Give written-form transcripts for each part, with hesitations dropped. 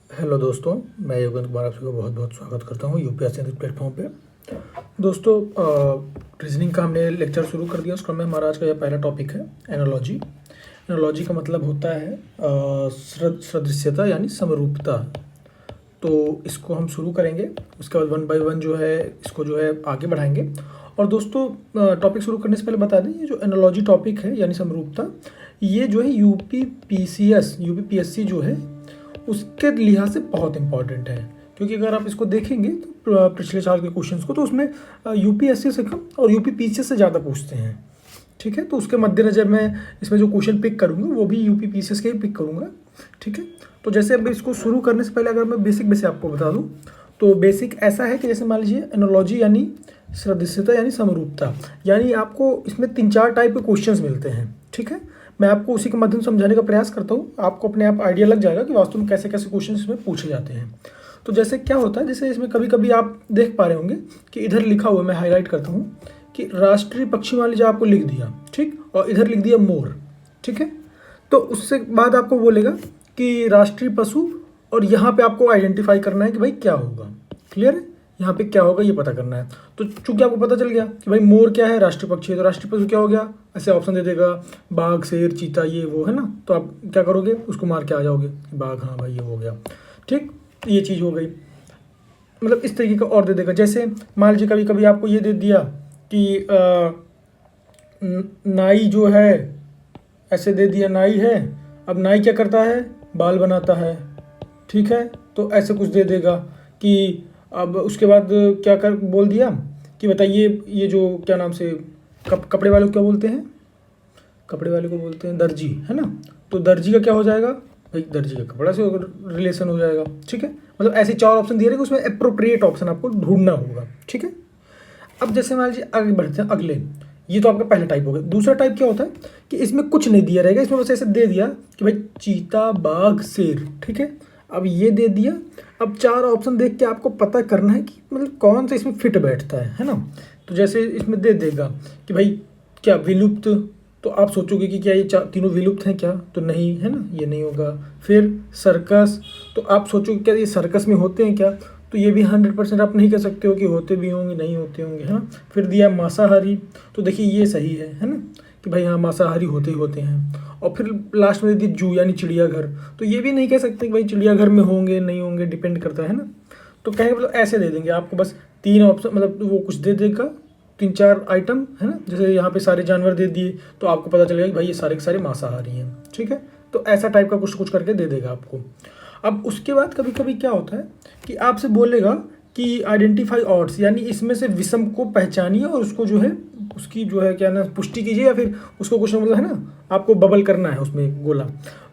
Hello दोस्तों, मैं योगेंद्र कुमार आप सभी का बहुत बहुत स्वागत करता हूँ यूपीएससी प्लेटफॉर्म पे। दोस्तों, रीजनिंग का हमने लेक्चर शुरू कर दिया। उसका में हमारा आज का यह पहला टॉपिक है एनालॉजी। एनालॉजी का मतलब होता है सदृश्यता यानी समरूपता। तो इसको हम शुरू करेंगे, उसके बाद वन बाय वन जो है इसको जो है आगे बढ़ाएंगे। और दोस्तों, टॉपिक शुरू करने से पहले बता दें, ये जो एनालॉजी टॉपिक है यानी समरूपता, ये जो है यूपी पीएससी जो है उसके लिहाज से बहुत इंपॉर्टेंट है। क्योंकि अगर आप इसको देखेंगे तो पिछले साल के क्वेश्चंस को, तो उसमें यूपीएससी से कम और यूपी पीसीएस से ज़्यादा पूछते हैं। ठीक है, तो उसके मद्देनज़र मैं इसमें जो क्वेश्चन पिक करूँगा वो भी यूपी पीसीएस के ही पिक करूँगा। ठीक है, तो जैसे अब इसको शुरू करने से पहले अगर मैं बेसिक आपको बता दूँ, तो बेसिक ऐसा है कि जैसे मान लीजिए एनालॉजी यानी सदृश्यता यानी समरूपता, यानी आपको इसमें 3-4 टाइप के क्वेश्चंस मिलते हैं। ठीक है, मैं आपको उसी के माध्यम से समझाने का प्रयास करता हूँ। आपको अपने आप आइडिया लग जाएगा कि वास्तव में कैसे कैसे क्वेश्चन इसमें पूछे जाते हैं। तो जैसे क्या होता है, जैसे इसमें कभी कभी आप देख पा रहे होंगे कि इधर लिखा हुआ, मैं हाईलाइट करता हूँ कि राष्ट्रीय पक्षी मान लीजिए आपको लिख दिया, ठीक, और इधर लिख दिया मोर। ठीक है, तो उससे बाद आपको बोलेगा कि राष्ट्रीय पशु, और यहाँ पे आपको आइडेंटिफाई करना है कि भाई क्या होगा। क्लियर है, यहाँ पे क्या होगा ये पता करना है। तो चूंकि आपको पता चल गया कि भाई मोर क्या है, राष्ट्रीय पक्षी है, तो राष्ट्रीय पशु क्या हो गया, ऐसे ऑप्शन दे देगा बाघ, शेर, चीता, ये वो है ना। तो आप क्या करोगे, उसको मार के आ जाओगे, बाघ, हाँ भाई ये हो गया। ठीक, ये चीज़ हो गई। मतलब इस तरीके का और दे देगा। जैसे मान लीजिए कभी कभी आपको ये दे दिया कि नाई जो है, ऐसे दे दिया नाई है। अब नाई क्या करता है, बाल बनाता है। ठीक है, तो ऐसे कुछ दे देगा कि अब उसके बाद क्या कर बोल दिया कि बताइए ये जो क्या नाम से कपड़े वाले को क्या बोलते हैं, कपड़े वाले को बोलते हैं दर्जी, है ना। तो दर्जी का क्या हो जाएगा भाई, दर्जी का कपड़ा से रिलेशन हो जाएगा। ठीक है, मतलब ऐसे 4 ऑप्शन दिए रहेंगे, उसमें अप्रोप्रिएट ऑप्शन आपको ढूंढना होगा। ठीक है, अब जैसे मान लीजिए आगे बढ़ते हैं अगले। ये तो आपका पहला टाइप हो गया। दूसरा टाइप क्या होता है कि इसमें कुछ नहीं दिया रहेगा, इसमें बस ऐसे दे दिया कि भाई चीता, बाघ, शेर। ठीक है, अब ये दे दिया। अब 4 ऑप्शन देख के आपको पता करना है कि मतलब कौन सा इसमें फिट बैठता है ना। तो जैसे इसमें दे देगा कि भाई क्या विलुप्त, तो आप सोचोगे कि क्या ये तीनों विलुप्त हैं क्या, तो नहीं है ना, ये नहीं होगा। फिर सर्कस, तो आप सोचोगे क्या ये सर्कस में होते हैं क्या, तो ये भी 100% आप नहीं कह सकते हो कि होते भी होंगे, नहीं होते होंगे, है ना। फिर दिया मांसाहारी, तो देखिए ये सही है ना, कि भाई हाँ मांसाहारी होते ही होते हैं। और फिर लास्ट में दे दी जू यानी चिड़ियाघर, तो ये भी नहीं कह सकते कि भाई चिड़ियाघर में होंगे नहीं होंगे, डिपेंड करता है ना। तो कहेंगे मतलब ऐसे दे देंगे आपको, बस 3 ऑप्शन, मतलब वो कुछ दे देगा 3-4 आइटम, है ना। जैसे यहाँ पे सारे जानवर दे दिए, तो आपको पता चलेगा कि भाई ये सारे के सारे मांसाहारी हैं। ठीक है, तो ऐसा टाइप का कुछ कुछ करके दे देगा आपको। अब उसके बाद कभी कभी क्या होता है कि आपसे बोलेगा कि आइडेंटिफाई ऑड्स, यानी इसमें से विषम को पहचानिए और उसको जो है उसकी जो है क्या ना पुष्टि कीजिए, या फिर उसको कुछ मतलब है ना, आपको बबल करना है उसमें गोला।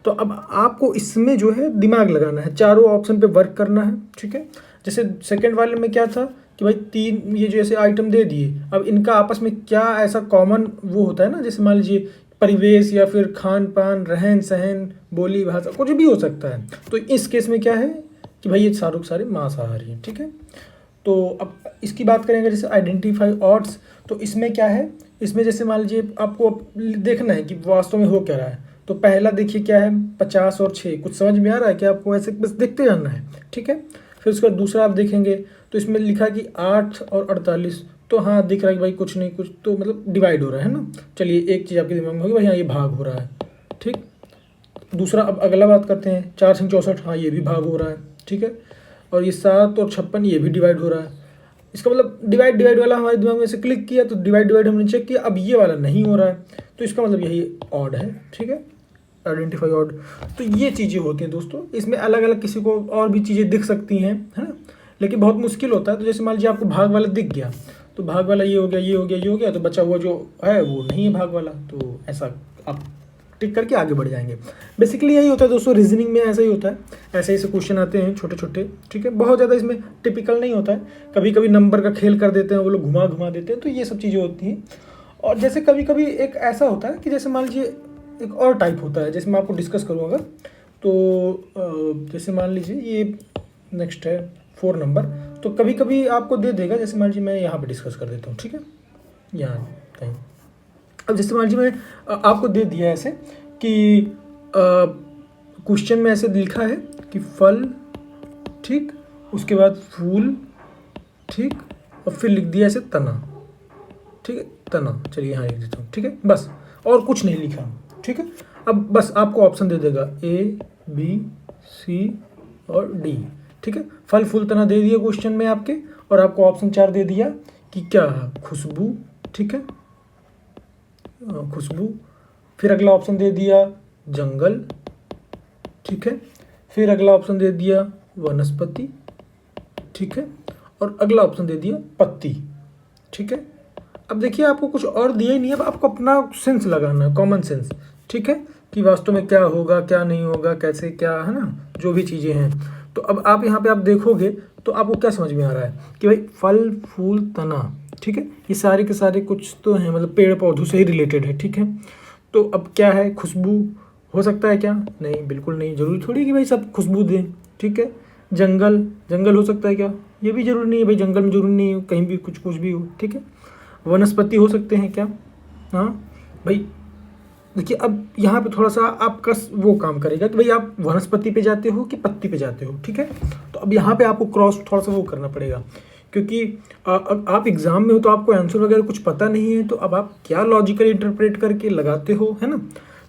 तो अब आपको इसमें जो है दिमाग लगाना है, चारों ऑप्शन पे वर्क करना है। ठीक है, जैसे सेकंड वाले में क्या था कि भाई 3 ये जो ऐसे आइटम दे दिए, अब इनका आपस में क्या ऐसा कॉमन वो होता है ना, जैसे मान लीजिए परिवेश या फिर खान पान, रहन सहन, बोली भाषा, कुछ भी हो सकता है। तो इस केस में क्या है कि भाई ये सारों के सारे मांसाहारी हैं। ठीक है, तो अब इसकी बात करेंगे जैसे आइडेंटिफाई ऑड्स, तो इसमें क्या है, इसमें जैसे मान लीजिए आपको देखना है कि वास्तव में हो क्या रहा है। तो पहला देखिए क्या है, 50 और 6, कुछ समझ में आ रहा है कि आपको ऐसे बस देखते जाना है। ठीक है, फिर उसके बाद दूसरा आप देखेंगे तो इसमें लिखा कि 8 और 48, तो हाँ दिख रहा है कि भाई कुछ नहीं कुछ तो मतलब डिवाइड हो रहा है ना। चलिए एक चीज़ आपके दिमाग में होगी, भाई हाँ ये भाग हो रहा है। ठीक, दूसरा अब अगला बात करते हैं, 4 से 64, हाँ ये भी भाग हो रहा है। ठीक है, और ये 7 और 56 ये भी डिवाइड हो रहा है। इसका मतलब डिवाइड वाला हमारे दिमाग में से क्लिक किया, तो डिवाइड हमने चेक किया, अब ये वाला नहीं हो रहा है, तो इसका मतलब यही ऑड है। ठीक है, आइडेंटिफाई ऑड। तो ये चीज़ें होती हैं दोस्तों, इसमें अलग अलग किसी को और भी चीज़ें दिख सकती हैं, है ना, लेकिन बहुत मुश्किल होता है। तो जैसे मान लीजिए आपको भाग वाला दिख गया, तो भाग वाला ये हो गया, ये हो गया, ये हो गया, तो बचा हुआ जो है वो नहीं है भाग वाला, तो ऐसा आप टिक करके आगे बढ़ जाएंगे। बेसिकली यही होता है दोस्तों, रीजनिंग में ऐसा ही होता है, ऐसे ऐसे क्वेश्चन आते हैं छोटे छोटे। ठीक है, बहुत ज़्यादा इसमें टिपिकल नहीं होता है, कभी कभी नंबर का खेल कर देते हैं वो लोग, घुमा घुमा देते हैं, तो ये सब चीज़ें होती हैं। और जैसे कभी कभी एक ऐसा होता है कि जैसे मान लीजिए एक और टाइप होता है, जैसे मैं आपको डिस्कस करूँ अगर, तो जैसे मान लीजिए ये नेक्स्ट है 4 नंबर, तो कभी कभी आपको दे देगा, जैसे मान लीजिए मैं यहाँ पे डिस्कस कर देता हूँ। ठीक है, यहाँ कहीं, अब जैसे मान लीजिए मैं आपको दे दिया ऐसे कि क्वेश्चन में ऐसे लिखा है कि फल, ठीक, उसके बाद फूल, ठीक, और फिर लिख दिया ऐसे तना, ठीक है, तना, चलिए यहाँ लिख देता हूँ, ठीक है, बस और कुछ नहीं लिखा, ठीक है। अब बस आपको ऑप्शन दे देगा A B C और D, ठीक है। फल फूल तना दे दिया क्वेश्चन में आपके, और आपको ऑप्शन 4 दे दिया कि क्या है, खुशबू, ठीक है, खुशबू। फिर अगला ऑप्शन दे दिया जंगल, ठीक है। फिर अगला ऑप्शन दे दिया वनस्पति, ठीक है, और अगला ऑप्शन दे दिया पत्ती, ठीक है। अब देखिए आपको कुछ और दिया ही नहीं है, अब आपको अपना सेंस लगाना है, कॉमन सेंस, ठीक है, कि वास्तव में क्या होगा क्या नहीं होगा, कैसे क्या है ना, जो भी चीज़ें हैं। तो अब आप यहाँ पे आप देखोगे तो आपको क्या समझ में आ रहा है कि भाई फल फूल तना, ठीक है, ये सारे के सारे कुछ तो हैं, मतलब पेड़ पौधों से ही रिलेटेड है, ठीक है। तो अब क्या है, खुशबू हो सकता है क्या, नहीं, बिल्कुल नहीं, ज़रूरी थोड़ी कि भाई सब खुशबू दें, ठीक है। जंगल, जंगल हो सकता है क्या, ये भी ज़रूरी नहीं है भाई, जंगल में ज़रूरी नहीं है कहीं भी कुछ कुछ भी हो, ठीक है। वनस्पति हो सकते हैं क्या, हाँ भाई। देखिए अब यहाँ पे थोड़ा सा आपका वो काम करेगा कि भाई आप वनस्पति पे जाते हो कि पत्ती पे जाते हो, ठीक है। तो अब यहाँ पे आपको क्रॉस थोड़ा सा वो करना पड़ेगा, क्योंकि अब आप एग्ज़ाम में हो तो आपको आंसर वगैरह कुछ पता नहीं है, तो अब आप क्या लॉजिकल इंटरप्रेट करके लगाते हो, है ना।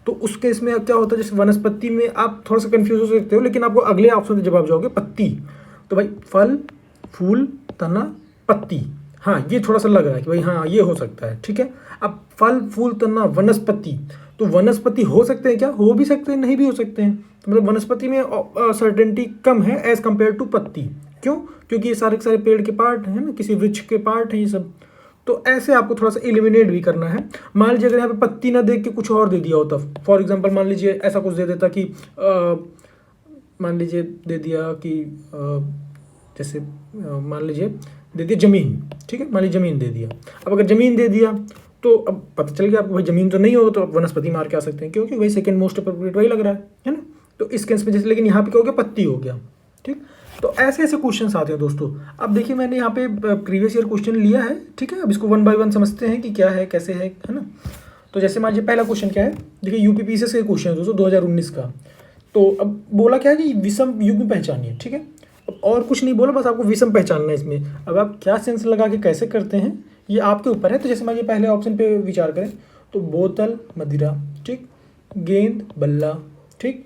तो उस केस में क्या होता है, जैसे वनस्पति में आप थोड़ा सा कन्फ्यूज हो सकते हो, लेकिन आपको अगले ऑप्शन से जब आप जाओगे पत्ती, तो भाई फल फूल तना पत्ती, हाँ ये थोड़ा सा लग रहा है कि भाई हाँ ये हो सकता है, ठीक है। अब फल फूल तना वनस्पति, तो वनस्पति हो सकते हैं क्या, हो भी सकते हैं, नहीं भी हो सकते हैं, तो मतलब वनस्पति में सर्टेनिटी कम है एज कम्पेयर टू पत्ती। क्यों, क्योंकि ये सारे के सारे पेड़ के पार्ट हैं ना, किसी वृक्ष के पार्ट हैं ये सब। तो ऐसे आपको थोड़ा सा एलिमिनेट भी करना है। मान लीजिए अगर यहाँ पे पत्ती ना देख के कुछ और दे दिया होता, फॉर एग्जाम्पल मान लीजिए ऐसा कुछ दे देता कि मान लीजिए दे दिया कि जैसे मान लीजिए दे दिया ज़मीन, ठीक है, मान लीजिए ज़मीन दे दिया। अब अगर ज़मीन दे दिया तो अब पता चल गया आपको भाई ज़मीन तो नहीं होगा, तो आप वनस्पति मार के आ सकते हैं, क्योंकि वही सेकंड मोस्ट अप्रोप्रिएट वही लग रहा है ना। तो इस केस में जैसे, लेकिन यहाँ पे क्या हो गया, पत्ती हो गया, ठीक। तो ऐसे ऐसे क्वेश्चन आते हैं दोस्तों। अब देखिए मैंने यहाँ पे प्रीवियस ईयर क्वेश्चन लिया है, ठीक है। अब इसको 1 बाय 1 समझते हैं कि क्या है कैसे है ना। तो जैसे मान लीजिए पहला क्वेश्चन क्या है, देखिए यूपीपीसीएस का क्वेश्चन है दोस्तों 2019 का। तो अब बोला क्या है कि विषम युग्म पहचानिए, ठीक है। अब और कुछ नहीं बोला, बस आपको विषम पहचानना है इसमें। अब आप क्या सेंस लगा के कैसे करते हैं ये आपके ऊपर है। तो जैसे मान लीजिए पहले ऑप्शन पे विचार करें, तो बोतल मदिरा, ठीक, गेंद बल्ला, ठीक,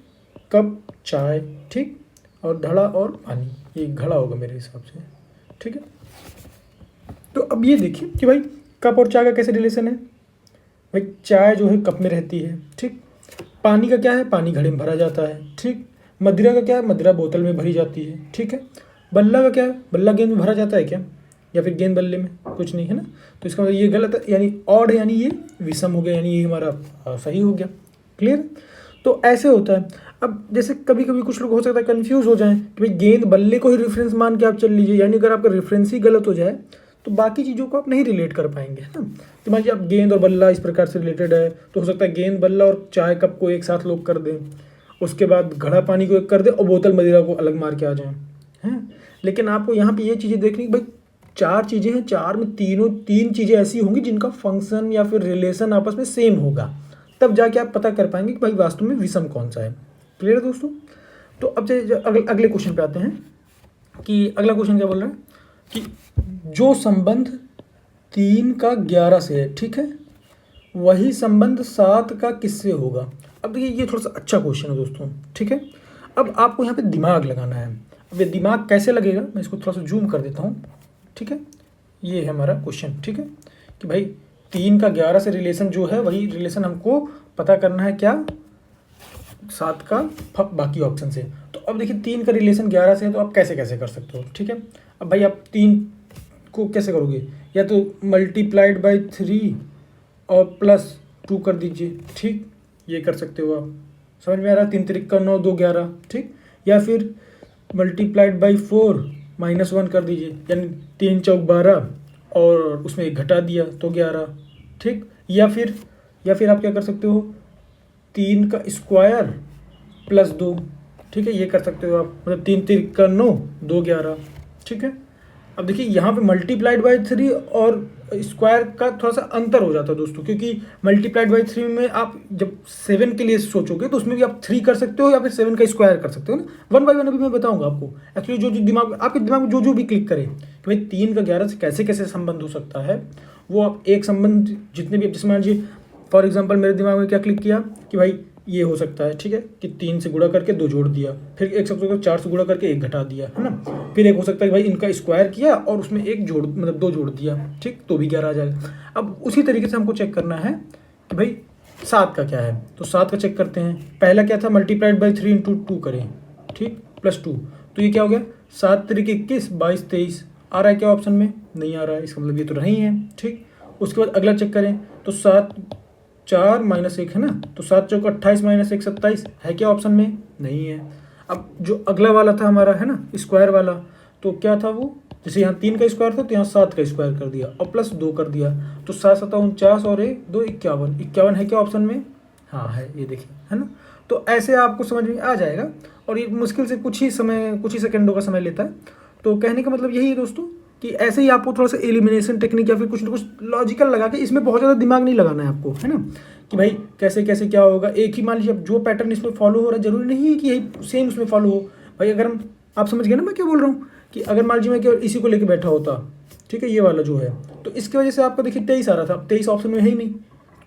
कप चाय, ठीक, और घड़ा और पानी, ये घड़ा होगा मेरे हिसाब से, ठीक है। तो अब ये देखिए कि भाई कप और चाय का कैसे रिलेशन है, भाई चाय जो है कप में रहती है, ठीक। पानी का क्या है, पानी घड़े में भरा जाता है, ठीक। मदिरा का क्या है, मदिरा बोतल में भरी जाती है, ठीक है। बल्ला का क्या है, बल्ला गेंद में भरा जाता है क्या, या फिर गेंद बल्ले में, कुछ नहीं है ना। तो इसका मतलब ये गलत है, यानी ऑड है, यानी ये विषम हो गया, यानी ये हमारा सही हो गया। क्लियर। तो ऐसे होता है। अब जैसे कभी कभी कुछ लोग हो सकता है कंफ्यूज हो जाएं कि भाई गेंद बल्ले को ही रेफरेंस मान के आप चल लीजिए, यानी अगर आपका रेफरेंस ही गलत हो जाए तो बाकी चीज़ों को आप नहीं रिलेट कर पाएंगे, है ना। तो मान लीजिए आप गेंद और बल्ला इस प्रकार से रिलेटेड है, तो हो सकता है गेंद बल्ला और चाय कप को एक साथ लोग कर दें, उसके बाद घड़ा पानी को एक कर दें और बोतल मदिरा को अलग मार के आ जाएं, हैं। लेकिन आपको यहाँ पे ये चीज़ें देखनी कि भाई 4 चीज़ें हैं, 4 में तीन चीज़ें ऐसी होंगी जिनका फंक्शन या फिर रिलेशन आपस में सेम होगा, तब जाके आप पता कर पाएंगे कि भाई वास्तव में विषम कौन सा है। क्लियर है दोस्तों। तो अब अगले क्वेश्चन पे आते हैं कि अगला क्वेश्चन क्या बोल रहा है कि जो संबंध 3 का 11 से है, ठीक है, वही संबंध 7 का किससे होगा। अब देखिए ये थोड़ा सा अच्छा क्वेश्चन है दोस्तों, ठीक है। अब आपको यहाँ पे दिमाग लगाना है। अब ये दिमाग कैसे लगेगा, मैं इसको थोड़ा सा जूम कर देता हूँ, ठीक है। ये है हमारा क्वेश्चन, ठीक है, कि भाई 3 का 11 से रिलेशन जो है वही रिलेशन हमको पता करना है, क्या 7 का बाकी ऑप्शन से। तो अब देखिए 3 का रिलेशन 11 से है, तो आप कैसे कैसे कर सकते हो, ठीक है। अब भाई आप 3 को कैसे करोगे, या तो मल्टीप्लाइड बाई 3 और +2 कर दीजिए, ठीक, ये कर सकते हो आप, समझ में आ रहा है। 3 3 9 2 11, ठीक। या फिर मल्टीप्लाइड बाई 4 -1 कर दीजिए, यानी 3 चौक 12 और उसमें 1 घटा दिया तो 11, ठीक। या फिर आप क्या कर सकते हो, 3 का स्क्वायर +2, ठीक है, ये कर सकते हो आप, मतलब 3 3 9 2 11, ठीक है। अब देखिए यहाँ पे मल्टीप्लाइड बाई 3 और स्क्वायर का थोड़ा सा अंतर हो जाता है दोस्तों, क्योंकि मल्टीप्लाइड बाई 3 में आप जब 7 के लिए सोचोगे तो उसमें भी आप 3 कर सकते हो या फिर 7 का स्क्वायर कर सकते हो ना। 1 बाई 1 अभी मैं बताऊंगा आपको। एक्चुअली जो जो दिमाग आपके दिमाग में जो भी क्लिक करे कि भाई 3 का 11 से कैसे कैसे संबंध हो सकता है, वो आप एक संबंध जितने भी, जैसे मान लीजिए फॉर एग्जाम्पल मेरे दिमाग में क्या क्लिक किया कि भाई ये हो सकता है, ठीक है, कि 3 से गुणा करके 2 जोड़ दिया, फिर एक सबसे 4 से गुणा करके 1 घटा दिया, है ना। फिर एक हो सकता है कि भाई इनका स्क्वायर किया और उसमें 1 जोड़ मतलब 2 जोड़ दिया, ठीक, तो भी 11 आ जाएगा। अब उसी तरीके से हमको चेक करना है कि भाई 7 का क्या है, तो 7 का चेक करते हैं। पहला क्या था, मल्टीप्लाइड बाई 3 इंटू 2 करें, ठीक, प्लस 2, तो ये क्या हो गया 7 तरीके 21, 22, 23 आ रहा है क्या ऑप्शन में, नहीं आ रहा है, इसका मतलब ये तो नहीं है, ठीक। उसके बाद अगला चेक करें तो 7 4 माइनस 1 है ना, तो 7 चौक 28 माइनस 1 27 है क्या ऑप्शन में, नहीं है। अब जो अगला वाला था हमारा, है ना, स्क्वायर वाला, तो क्या था वो, जैसे यहाँ 3 का स्क्वायर था तो यहाँ 7 का स्क्वायर कर दिया और प्लस 2 कर दिया, तो 7 7 49 और 1 2 51, 51 है क्या ऑप्शन में, हाँ है, ये देखिए, है ना। तो ऐसे आपको समझ में आ जाएगा और ये मुश्किल से कुछ ही सेकंडों का समय लेता है। तो कहने का मतलब यही है दोस्तों कि ऐसे ही आपको थोड़ा सा एलिमिनेशन टेक्निक या फिर कुछ ना कुछ लॉजिकल लगा के, इसमें बहुत ज़्यादा दिमाग नहीं लगाना है आपको, है ना, कि भाई कैसे कैसे क्या होगा। एक ही मान लीजिए अब जो पैटर्न इसमें फॉलो हो रहा है जरूरी नहीं है कि यही सेम उसमें फॉलो हो। भाई अगर हम, आप समझ गए ना मैं क्या बोल रहा हूँ, कि अगर मान लीजिए मैं केवल इसी को लेकर बैठा होता, ठीक है, ये वाला जो है, तो इसकी वजह से आपको देखिए 23 आ रहा था, अब 23 ऑप्शन में है ही नहीं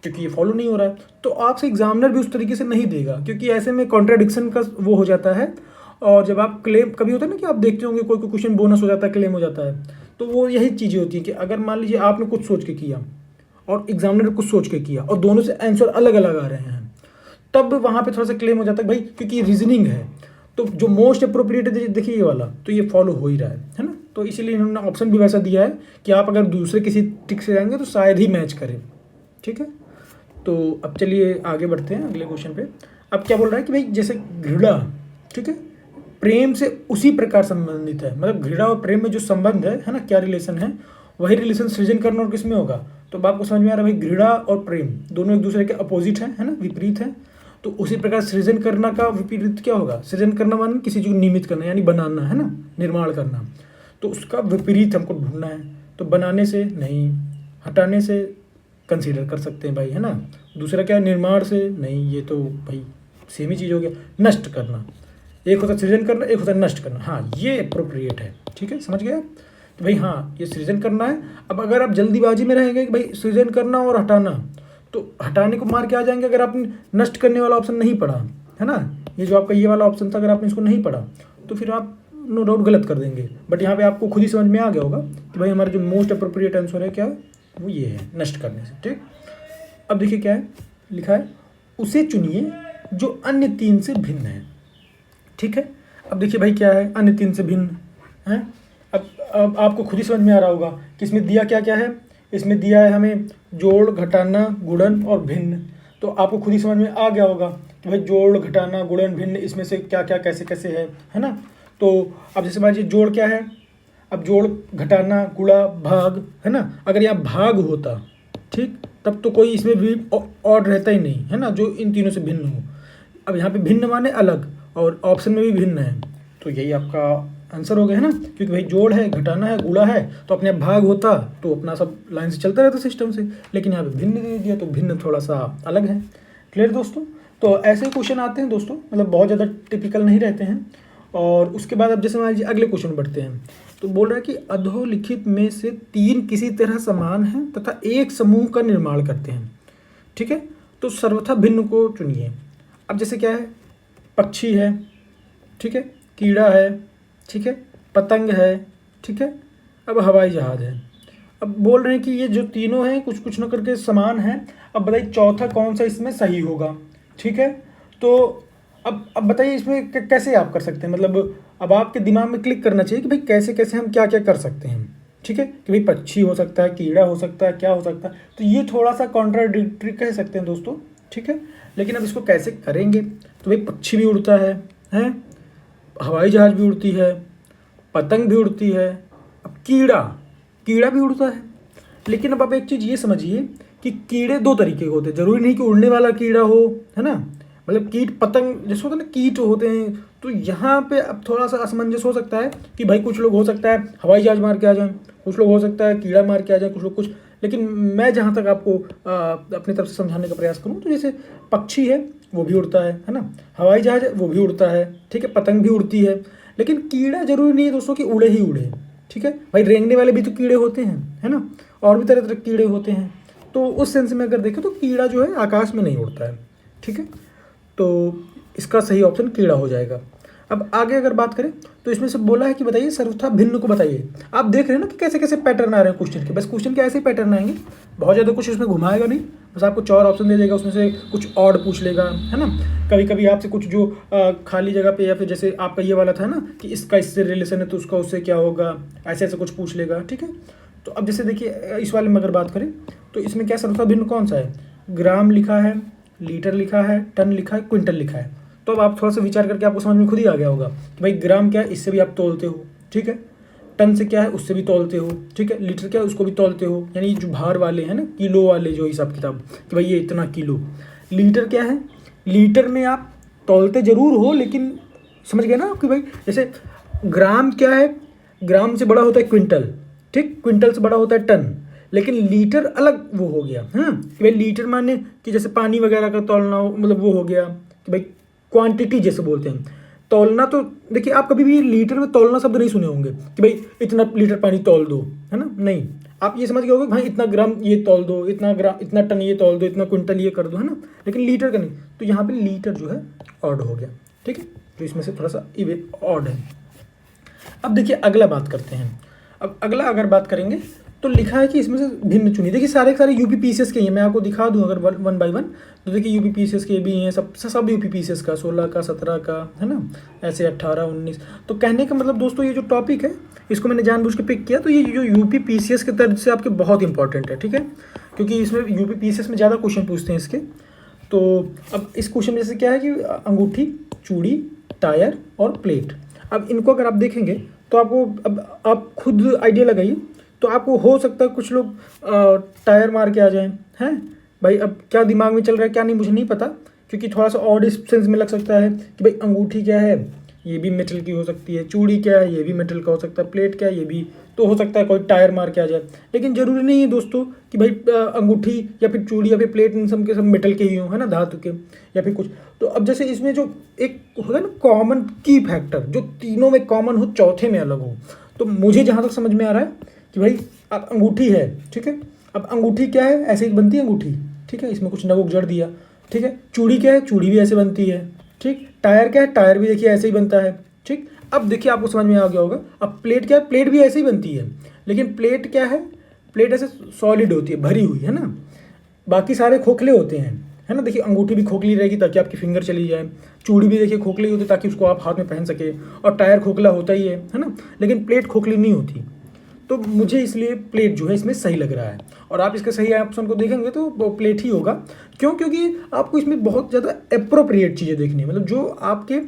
क्योंकि ये फॉलो नहीं हो रहा है। तो आपसे एग्जामिनर भी उस तरीके से नहीं देगा, क्योंकि ऐसे में कॉन्ट्राडिक्शन का वो हो जाता है। और जब आप क्लेम, कभी होता है ना कि आप देखते होंगे कोई कोई क्वेश्चन बोनस हो जाता है, क्लेम हो जाता है, तो वो यही चीज़ें होती हैं कि अगर मान लीजिए आपने कुछ सोच के किया और एग्जामिनर ने कुछ सोच के किया और दोनों से आंसर अलग अलग आ रहे हैं, तब वहाँ पे थोड़ा सा क्लेम हो जाता है भाई, क्योंकि रीजनिंग है। तो जो मोस्ट अप्रोप्रिएट है, देखिए ये वाला, तो ये फॉलो हो ही रहा है ना। तो इसीलिए इन्होंने ऑप्शन भी वैसा दिया है कि आप अगर दूसरे किसी टिक से जाएंगे तो शायद ही मैच करें, ठीक है। तो अब चलिए आगे बढ़ते हैं अगले क्वेश्चन पे। अब क्या बोल रहा है कि भाई जैसे घृणा, ठीक है, प्रेम से उसी प्रकार संबंधित है, मतलब घृणा और प्रेम में जो संबंध है ना, क्या रिलेशन है, वही रिलेशन सृजन करना और किस में होगा। तो अब आपको समझ में आ रहा है भाई, घृणा और प्रेम दोनों एक दूसरे के अपोजिट हैं, है ना, विपरीत है। तो उसी प्रकार सृजन करना का विपरीत क्या होगा, सृजन करना मान किसी चीज को निमित करना यानी बनाना, है ना, निर्माण करना। तो उसका विपरीत हमको ढूंढना है। तो बनाने से नहीं, हटाने से कंसीडर कर सकते हैं भाई, है ना। दूसरा क्या है, निर्माण से नहीं, ये तो भाई सेम ही चीज़ हो गया। नष्ट करना, एक होता है सृजन करना, एक होता है नष्ट करना, हाँ ये अप्रोप्रिएट है, ठीक है, समझ गया। तो भाई हाँ ये सृजन करना है। अब अगर आप जल्दीबाजी में रहेंगे कि भाई सृजन करना और हटाना, तो हटाने को मार के आ जाएंगे अगर आपने नष्ट करने वाला ऑप्शन नहीं पढ़ा, है ना। ये जो आपका ये वाला ऑप्शन था, अगर आपने इसको नहीं पढ़ा तो फिर आप नो डाउट गलत कर देंगे। बट यहाँ पे आपको खुद ही समझ में आ गया होगा कि भाई हमारा जो मोस्ट अप्रोप्रिएट आंसर है क्या, वो ये है, नष्ट करने से, ठीक। अब देखिए क्या है लिखा है, उसे चुनिए जो अन्य 3 से भिन्न है, ठीक है। अब देखिए भाई क्या है, अन्य 3 से भिन्न है। अब आपको खुद ही समझ में आ रहा होगा कि इसमें दिया क्या क्या है। इसमें दिया है हमें जोड़, घटाना, गुणन और भिन्न। तो आपको खुद ही समझ में आ गया होगा कि भाई जोड़, घटाना, गुणन, भिन्न, इसमें से क्या क्या कैसे कैसे है ना। तो अब जैसे मान लीजिए जोड़ क्या है, अब जोड़, घटाना, गुणा, भाग, है ना। अगर यहाँ भाग होता, ठीक, तब तो कोई इसमें भी ऑड रहता ही नहीं, है ना, जो इन तीनों से भिन्न हो। अब यहाँ पे भिन्न माने अलग, और ऑप्शन में भी भिन्न है, तो यही आपका आंसर हो गया, है ना। क्योंकि भाई जोड़ है, घटाना है, गुणा है, तो अपने भाग होता तो अपना सब लाइन से चलता रहता सिस्टम से, लेकिन यहाँ पे भिन्न दे दिया तो भिन्न थोड़ा सा अलग है। क्लियर दोस्तों। तो ऐसे क्वेश्चन आते हैं दोस्तों, मतलब बहुत ज़्यादा टिपिकल नहीं रहते हैं। और उसके बाद अब जैसे मान लीजिए अगले क्वेश्चन बढ़ते हैं। तो बोल रहा है कि अधोलिखित में से 3 किसी तरह समान हैं तथा एक समूह का निर्माण करते हैं, ठीक है। तो सर्वथा भिन्न को चुनिए। अब जैसे क्या है, पक्षी है, ठीक है, कीड़ा है, ठीक है, पतंग है, ठीक है, अब हवाई जहाज है। अब बोल रहे हैं कि ये जो तीनों हैं कुछ कुछ न करके समान हैं। अब बताइए चौथा कौन सा इसमें सही होगा, ठीक है। तो अब बताइए इसमें कैसे आप कर सकते हैं, मतलब अब आपके दिमाग में क्लिक करना चाहिए कि भाई कैसे कैसे हम क्या क्या कर सकते हैं, ठीक है। कि भाई पक्षी हो सकता है, कीड़ा हो सकता है, क्या हो सकता है। तो ये थोड़ा सा कॉन्ट्राडिक्टरी कह सकते हैं दोस्तों, ठीक है। लेकिन अब इसको कैसे करेंगे, तो भाई पक्षी भी उड़ता है, हवाई जहाज भी उड़ती है, पतंग भी उड़ती है, अब कीड़ा भी उड़ता है। लेकिन अब आप एक चीज़ ये समझिए कि कीड़े 2 तरीके के होते हैं, ज़रूरी नहीं कि उड़ने वाला कीड़ा हो, है ना। मतलब कीट पतंग जैसे होता है ना, कीट होते हैं। तो यहाँ पे अब थोड़ा सा असमंजस हो सकता है कि भाई कुछ लोग हो सकता है हवाई जहाज मार के आ जाएं, कुछ लोग हो सकता है कीड़ा मार के आ जाए, कुछ लोग कुछ। लेकिन मैं जहाँ तक आपको अपनी तरफ से समझाने का प्रयास करूँ तो जैसे पक्षी है वो भी उड़ता है ना, हवाई जहाज है वो भी उड़ता है, ठीक है, पतंग भी उड़ती है। लेकिन कीड़ा जरूरी नहीं है दोस्तों कि उड़े ही उड़े, ठीक है भाई, रेंगने वाले भी तो कीड़े होते हैं, है ना, और भी तरह तरह के कीड़े होते हैं। तो उस सेंस में अगर देखें तो कीड़ा जो है आकाश में नहीं उड़ता है, ठीक है। तो इसका सही ऑप्शन कीड़ा हो जाएगा। अब आगे अगर बात करें तो इसमें से बोला है कि बताइए सर्वथा भिन्न को बताइए। आप देख रहे हैं ना कि कैसे कैसे पैटर्न आ रहे हैं क्वेश्चन के, बस क्वेश्चन के ऐसे ही पैटर्न आएंगे, बहुत ज़्यादा कुछ इसमें घुमाएगा नहीं, बस आपको 4 ऑप्शन दे देगा, उसमें से कुछ ऑड पूछ लेगा, है ना। कभी कभी आपसे कुछ जो खाली जगह पे, या फिर जैसे आपका ये वाला था ना कि इसका इससे रिलेशन है तो उसका उससे क्या होगा, ऐसे ऐसे कुछ पूछ लेगा, ठीक है। तो अब जैसे देखिए इस वाले में अगर बात करें तो इसमें क्या सर्वथा भिन्न कौन सा है, ग्राम लिखा है, लीटर लिखा है, टन लिखा है, क्विंटल लिखा है। तो अब आप थोड़ा सा विचार करके आपको समझ में खुद ही आ गया होगा कि भाई ग्राम क्या है, इससे भी आप तोलते हो, ठीक है, टन से क्या है उससे भी तोलते हो, ठीक है, लीटर क्या है उसको भी तोलते हो, यानी जो भार वाले हैं ना, किलो वाले जो हिसाब किताब कि भाई ये इतना किलो। लीटर क्या है, लीटर में आप तोलते जरूर हो लेकिन समझ गए ना कि भाई जैसे ग्राम क्या है, ग्राम से बड़ा होता है क्विंटल, ठीक, क्विंटल से बड़ा होता है टन, लेकिन लीटर अलग वो हो गया, कि भाई लीटर माने कि जैसे पानी वगैरह का तौलना हो, मतलब वो हो गया कि भाई क्वांटिटी जैसे बोलते हैं। तौलना तो देखिए आप कभी भी लीटर में तौलना शब्द नहीं सुने होंगे कि भाई इतना लीटर पानी तौल दो, है ना, नहीं, आप ये समझ गए होगे भाई इतना ग्राम ये तौल दो, इतना ग्राम, इतना टन ये तौल दो, इतना क्विंटल ये कर दो, है ना, लेकिन लीटर का नहीं। तो यहाँ पे लीटर जो है ऑड हो गया, ठीक है, तो इसमें से थोड़ा सा इवे ऑड है। अब देखिए अगला बात करते हैं। अब अगला अगर बात करेंगे तो लिखा है कि इसमें से भिन्न चुनिए। देखिए सारे के सारे यूपी पीसीएस के हैं, मैं आपको दिखा दूं अगर वन बाय वन। तो देखिए यूपी पीसीएस के भी हैं, सब यूपी पीसीएस का 16 का 17 का, है ना, ऐसे 18 19। तो कहने का मतलब दोस्तों ये जो टॉपिक है इसको मैंने जानबूझ के पिक किया, तो ये जो यूपी पीसीएस के तर्ज से आपके बहुत इंपॉर्टेंट है, ठीक है, क्योंकि इसमें यूपी पीसीएस में ज़्यादा क्वेश्चन पूछते हैं इसके। तो अब इस क्वेश्चन में जैसे क्या है कि अंगूठी, चूड़ी, टायर और प्लेट। अब इनको अगर आप देखेंगे तो आपको, अब आप खुद आइडिया लगाइए, तो आपको हो सकता है कुछ लोग टायर मार के आ जाएं, हैं भाई। अब क्या दिमाग में चल रहा है क्या नहीं मुझे नहीं पता, क्योंकि थोड़ा सा ऑड सेंस में लग सकता है कि भाई अंगूठी क्या है, ये भी मेटल की हो सकती है, चूड़ी क्या है ये भी मेटल का हो सकता है, प्लेट क्या है ये भी, तो हो सकता है कोई टायर मार के आ जाए। लेकिन ज़रूरी नहीं है दोस्तों कि भाई अंगूठी या फिर चूड़ी या फिर प्लेट इन सब के सब मेटल के ही हों, है ना, धातु के या फिर कुछ। तो अब जैसे इसमें जो एक होगा ना कॉमन की फैक्टर, जो तीनों में कॉमन हो चौथे में अलग हो, तो मुझे जहाँ तक समझ में आ रहा है कि भाई अब अंगूठी है, ठीक है, अब अंगूठी क्या है, ऐसे ही बनती है अंगूठी, ठीक है, इसमें कुछ नवक जड़ दिया, ठीक है। चूड़ी क्या है, चूड़ी भी ऐसे बनती है, ठीक। टायर क्या है, टायर भी देखिए ऐसे ही बनता है, ठीक। अब देखिए आपको समझ में आ गया होगा। अब प्लेट क्या है, प्लेट भी ऐसे ही बनती है, लेकिन प्लेट क्या है, प्लेट ऐसे सॉलिड होती है, भरी हुई, है ना, बाकी सारे खोखले होते हैं, है ना। देखिए अंगूठी भी खोखली रहेगी ताकि आपकी फिंगर चली जाए, चूड़ी भी देखिए खोखली होती है ताकि उसको आप हाथ में पहन सके, और टायर खोखला होता ही है ना, लेकिन प्लेट खोखली नहीं होती। तो मुझे इसलिए प्लेट जो है इसमें सही लग रहा है, और आप इसके सही ऑप्शन को देखेंगे तो वो प्लेट ही होगा। क्यों, क्योंकि आपको इसमें बहुत ज़्यादा एप्रोप्रिएट चीज़ें देखनी है, मतलब जो आपके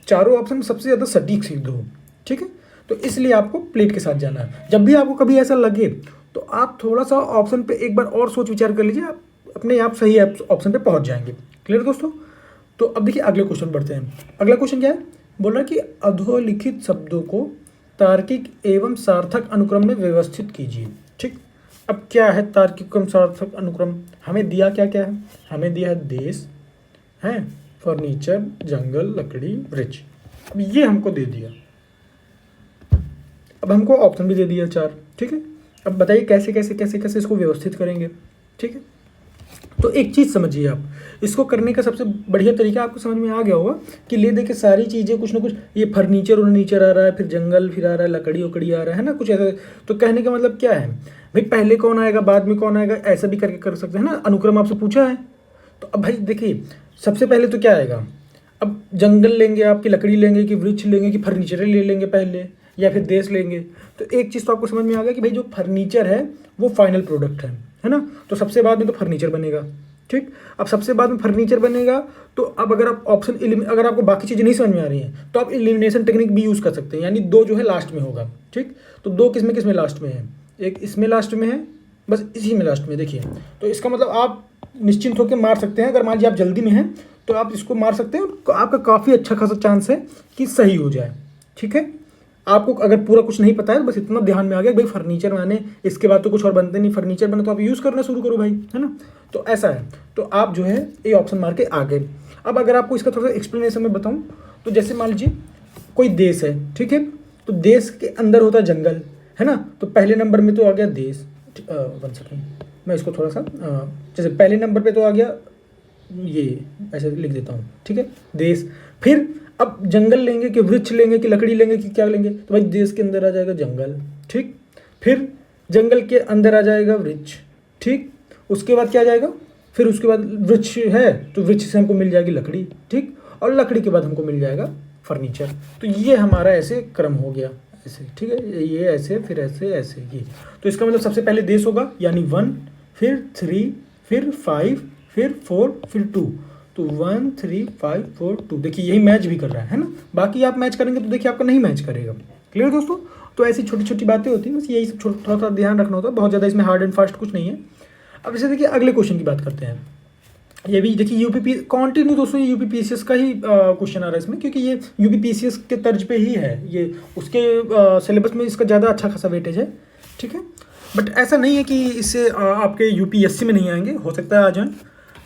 चारों ऑप्शन में सबसे ज़्यादा सटीक सिद्ध हो, ठीक है। तो इसलिए आपको प्लेट के साथ जाना है। जब भी आपको कभी ऐसा लगे तो आप थोड़ा सा ऑप्शन पे एक बार और सोच विचार कर लीजिए, आप अपने आप सही ऑप्शन पे पहुंच जाएंगे। क्लियर दोस्तों। तो अब देखिए अगले क्वेश्चन बढ़ते हैं। अगला क्वेश्चन क्या है, बोल रहा है कि अधोलिखित शब्दों को तार्किक एवं सार्थक अनुक्रम में व्यवस्थित कीजिए, ठीक। अब क्या है तार्किक एवं सार्थक अनुक्रम, हमें दिया क्या क्या है, हमें दिया है देश, है, फर्नीचर, जंगल, लकड़ी, वृक्ष। अब ये हमको दे दिया, अब हमको ऑप्शन भी दे दिया 4, ठीक है। अब बताइए कैसे कैसे कैसे कैसे इसको व्यवस्थित करेंगे, ठीक है। तो एक चीज़ समझिए, आप इसको करने का सबसे बढ़िया तरीका आपको समझ में आ गया होगा कि ले देखिए सारी चीज़ें कुछ ना कुछ, ये फर्नीचर उर्नीचर आ रहा है, फिर जंगल फिर आ रहा है, लकड़ी उकड़ी आ रहा है ना, कुछ ऐसा। तो कहने का मतलब क्या है भाई, पहले कौन आएगा बाद में कौन आएगा, ऐसा भी करके कर सकते हैं ना, अनुक्रम आपसे पूछा है। तो अब भाई देखिए सबसे पहले तो क्या आएगा, अब जंगल लेंगे आपकी, लकड़ी लेंगे कि वृक्ष लेंगे कि फर्नीचर ले लेंगे पहले, या फिर देश लेंगे। तो एक चीज़ तो आपको समझ में आ गया कि भाई जो फर्नीचर है वो फाइनल प्रोडक्ट है ना, तो सबसे बाद में तो फर्नीचर बनेगा, ठीक। अब सबसे बाद में फर्नीचर बनेगा, तो अब अगर आप ऑप्शन अगर आपको बाकी चीज़ें नहीं समझ में आ रही हैं तो आप एलिमिनेशन टेक्निक भी यूज़ कर सकते हैं, यानी 2 जो है लास्ट में होगा, ठीक। तो 2 किस में लास्ट में है, एक इसमें लास्ट में है, बस इसी में लास्ट में देखिए। तो इसका मतलब आप निश्चिंत होकर मार सकते हैं, अगर मान लीजिए आप जल्दी में हैं तो आप इसको मार सकते हैं, आपका काफ़ी अच्छा खासा चांस है कि सही हो जाए। ठीक है, आपको अगर पूरा कुछ नहीं पता है तो बस इतना ध्यान में आ गया भाई फर्नीचर बनाने, इसके बाद तो कुछ और बनते नहीं, फर्नीचर बने तो आप यूज़ करना शुरू करो भाई, है ना। तो ऐसा है, तो आप जो है ये ऑप्शन मार के आ गए। अब अगर आपको इसका थोड़ा सा एक्सप्लेनेशन में बताऊँ तो जैसे मान लीजिए कोई देश है, ठीक है, तो देश के अंदर होता है जंगल, है ना। तो पहले नंबर में तो आ गया देश, 1 सेकेंड मैं इसको थोड़ा सा जैसे पहले नंबर पे तो आ गया, ये ऐसे लिख देता हूँ, ठीक है, देश। फिर अब जंगल लेंगे कि वृक्ष लेंगे कि लकड़ी लेंगे कि क्या लेंगे, तो भाई देश के अंदर आ जाएगा जंगल, ठीक। फिर जंगल के अंदर आ जाएगा वृक्ष, ठीक। उसके बाद क्या आ जाएगा, फिर उसके बाद वृक्ष है तो वृक्ष से हमको मिल जाएगी लकड़ी, ठीक। और लकड़ी के बाद हमको मिल जाएगा फर्नीचर। तो ये हमारा ऐसे क्रम हो गया, ऐसे, ठीक है, ये ऐसे फिर ऐसे ऐसे ये। तो इसका मतलब सबसे पहले देश होगा यानी 1, फिर 3, फिर 5, फिर 4, फिर 2। तो 1 3 5 4 2, देखिए यही मैच भी कर रहा है ना। बाकी आप मैच करेंगे तो देखिए आपका नहीं मैच करेगा। क्लियर दोस्तों। तो ऐसी छोटी छोटी बातें होती हैं, बस यही सब थोड़ा सा ध्यान रखना होता है, बहुत ज़्यादा इसमें हार्ड एंड फास्ट कुछ नहीं है। अब जैसे देखिए अगले क्वेश्चन की बात करते हैं। ये भी देखिए यूपी कॉन्टिन्यू दोस्तों, ये यूपी पीसीएस का ही क्वेश्चन आ रहा है इसमें, क्योंकि ये यूपी पीसीएस के तर्ज पे ही है, ये उसके सिलेबस में इसका ज़्यादा अच्छा खासा वेटेज है, ठीक है। बट ऐसा नहीं है कि इससे आपके यूपीएससी में नहीं आएंगे, हो सकता है आ जाए।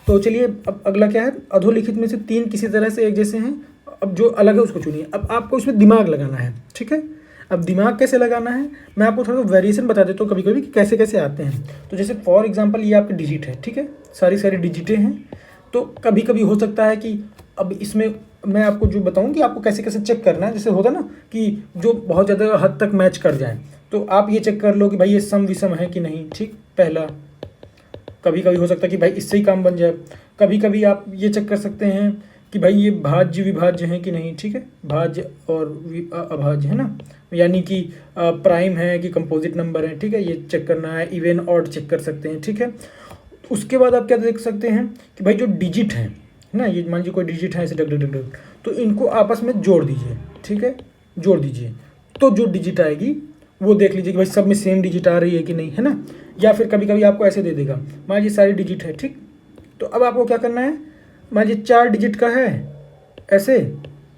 तो चलिए अब अगला क्या है, अधोलिखित में से 3 किसी तरह से एक जैसे हैं, अब जो अलग है उसको चुनिए। अब आपको इसमें दिमाग लगाना है, ठीक है। अब दिमाग कैसे लगाना है, मैं आपको थोड़ा सा वेरिएशन बता देता हूँ कभी कभी कि कैसे कैसे आते हैं। तो जैसे फॉर एग्जांपल ये आपके डिजिट है, ठीक है, सारी डिजिटें हैं। तो कभी कभी हो सकता है कि अब इसमें मैं आपको जो बताऊँ कि आपको कैसे कैसे चेक करना है, जैसे होता ना कि जो बहुत ज़्यादा हद तक मैच कर जाए, तो आप ये चेक कर लो कि भाई ये सम विषम है कि नहीं, ठीक, पहला। कभी कभी हो सकता है कि भाई इससे ही काम बन जाए। कभी कभी आप ये चेक कर सकते हैं कि भाई ये भाज्य विभाज्य है कि नहीं, ठीक है, भाज्य और अभाज्य है ना, यानी कि प्राइम है कि कंपोजिट नंबर है, ठीक है, ये चेक करना है। इवन ऑड चेक कर सकते हैं, ठीक है। उसके बाद आप क्या देख सकते हैं कि भाई जो डिजिट है ना, ये मान लीजिए कोई डिजिट है ऐसे डग डग डग, तो इनको आपस में जोड़ दीजिए, ठीक है, जोड़ दीजिए। तो जो डिजिट आएगी वो देख लीजिए कि भाई सब में सेम डिजिट आ रही है कि नहीं, है ना। या फिर कभी कभी आपको ऐसे दे देगा, मान लीजिए सारी डिजिट है, ठीक। तो अब आपको क्या करना है, मान लीजिए 4 डिजिट का है ऐसे,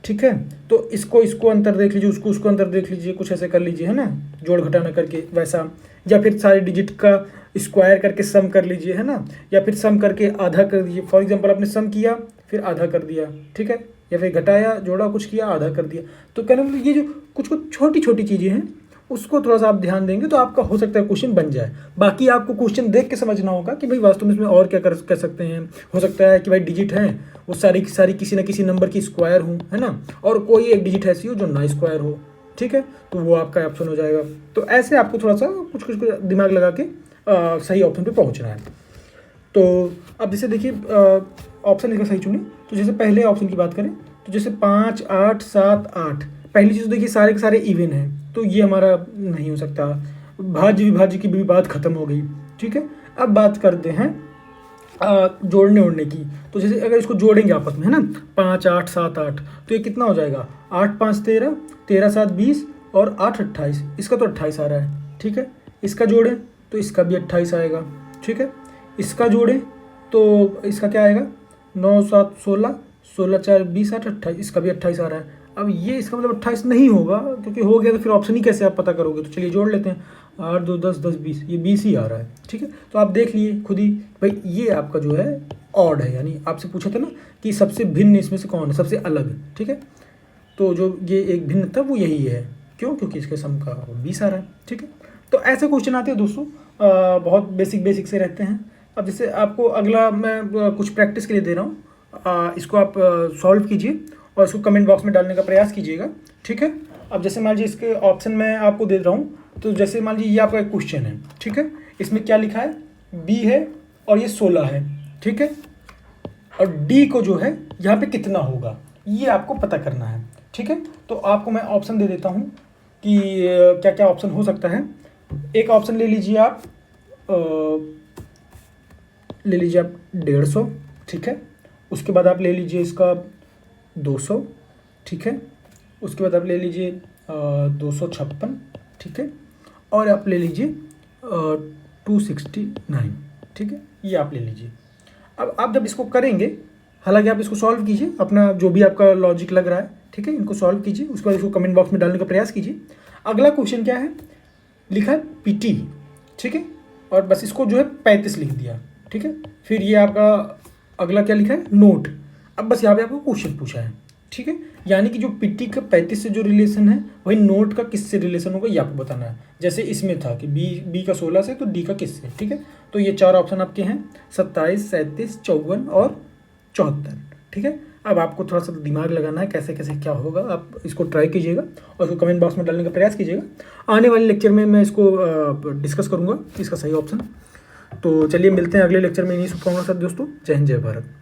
ठीक है, तो इसको अंतर देख लीजिए, उसको अंतर देख लीजिए, कुछ ऐसे कर लीजिए, है ना, जोड़ घटाना करके वैसा। या फिर सारे डिजिट का स्क्वायर करके सम कर लीजिए, है ना। या फिर सम करके आधा कर दीजिए, फॉर एग्जांपल आपने सम किया फिर आधा कर दिया, ठीक है। या फिर घटाया, जोड़ा, कुछ किया, आधा कर दिया। तो कहने मतलब ये जो कुछ कुछ छोटी छोटी चीज़ें हैं उसको थोड़ा सा आप ध्यान देंगे तो आपका हो सकता है क्वेश्चन बन जाए। बाकी आपको क्वेश्चन देख के समझना होगा कि भाई वास्तव में इसमें और क्या कर सकते हैं। हो सकता है कि भाई डिजिट हैं वो सारी की सारी किसी न किसी नंबर की स्क्वायर हो, है ना, और कोई एक डिजिट ऐसी हो जो ना स्क्वायर हो, ठीक है, तो वो आपका ऑप्शन हो जाएगा। तो ऐसे आपको थोड़ा सा कुछ कुछ दिमाग लगा के सही ऑप्शन पे पहुंचना है। तो अब जैसे देखिए ऑप्शन इसका सही चुनिए। तो जैसे पहले ऑप्शन की बात करें तो जैसे 5 8 7 8, पहली चीज़ तो देखिए सारे के सारे इवन हैं, तो ये हमारा नहीं हो सकता। भाज्य विभाज्य की भी बात खत्म हो गई, ठीक है। अब बात करते हैं जोड़ने उड़ने की। तो जैसे अगर इसको जोड़ेंगे आपस में, है ना, 5 8 7 8, तो ये कितना हो जाएगा, 8 5 13, 13 7 20 और 8 28। इसका तो 28 आ रहा है, ठीक है। इसका जोड़ें तो इसका भी 28 आएगा, ठीक है। इसका जोड़ें तो इसका क्या आएगा, 9 7 16, 16 4 20 8 28, इसका भी 28 आ रहा है। अब ये इसका मतलब 28 नहीं होगा, क्योंकि हो गया तो फिर ऑप्शन ही कैसे आप पता करोगे। तो चलिए जोड़ लेते हैं, 8 2 10 10 20, ये 20 ही आ रहा है, ठीक है। तो आप देख लिए खुद ही भाई ये आपका जो है ऑड है, यानी आपसे पूछा था ना कि सबसे भिन्न इसमें से कौन है, सबसे अलग, ठीक है। तो जो ये एक भिन्न था वो यही है, क्यों, क्योंकि इसके सम का 20 आ रहा है, ठीक है। तो ऐसे क्वेश्चन आते हैं दोस्तों, बहुत बेसिक से रहते हैं। अब जैसे आपको अगला मैं कुछ प्रैक्टिस के लिए दे रहा हूँ, इसको आप सॉल्व कीजिए और इसको कमेंट बॉक्स में डालने का प्रयास कीजिएगा, ठीक है। अब जैसे मान लीजिए इसके ऑप्शन मैं आपको दे रहा हूँ, तो जैसे मान लीजिए ये आपका एक क्वेश्चन है, ठीक है। इसमें क्या लिखा है, बी है और ये 16 है, ठीक है। और डी को जो है यहाँ पे कितना होगा ये आपको पता करना है, ठीक है। तो आपको मैं ऑप्शन दे देता हूँ कि क्या क्या ऑप्शन हो सकता है। एक ऑप्शन ले लीजिए आप, ले लीजिए आप 150, ठीक है। उसके बाद आप ले लीजिए इसका 200, ठीक है। उसके बाद आप ले लीजिए 256, ठीक है। और आप ले लीजिए 269, ठीक है, ये आप ले लीजिए। अब आप जब इसको करेंगे हालांकि आप इसको सॉल्व कीजिए, अपना जो भी आपका लॉजिक लग रहा है, ठीक है, इनको सॉल्व कीजिए, उसके बाद इसको कमेंट बॉक्स में डालने का प्रयास कीजिए। अगला क्वेश्चन क्या है, लिखा है पीटी, ठीक है, और बस इसको जो है 35 लिख दिया, ठीक है। फिर ये आपका अगला क्या लिखा है, नोट। अब बस यहाँ पे आपको क्वेश्चन पूछा है, ठीक है, यानी कि जो पीटी का 35 से जो रिलेशन है वही नोट का किससे रिलेशन होगा ये आपको बताना है। जैसे इसमें था कि बी का 16 से, तो डी का किससे, ठीक है। तो ये 4 ऑप्शन आपके हैं, 27, 37, 54 और 74, ठीक है। अब आपको थोड़ा सा दिमाग लगाना है कैसे कैसे क्या होगा, आप इसको ट्राई कीजिएगा और उसको कमेंट बॉक्स में डालने का प्रयास कीजिएगा। आने वाले लेक्चर में मैं इसको डिस्कस करूँगा इसका सही ऑप्शन। तो चलिए मिलते हैं अगले लेक्चर में, इन्हीं शुभकामनाओं के साथ दोस्तों। जय हिंद, जय भारत।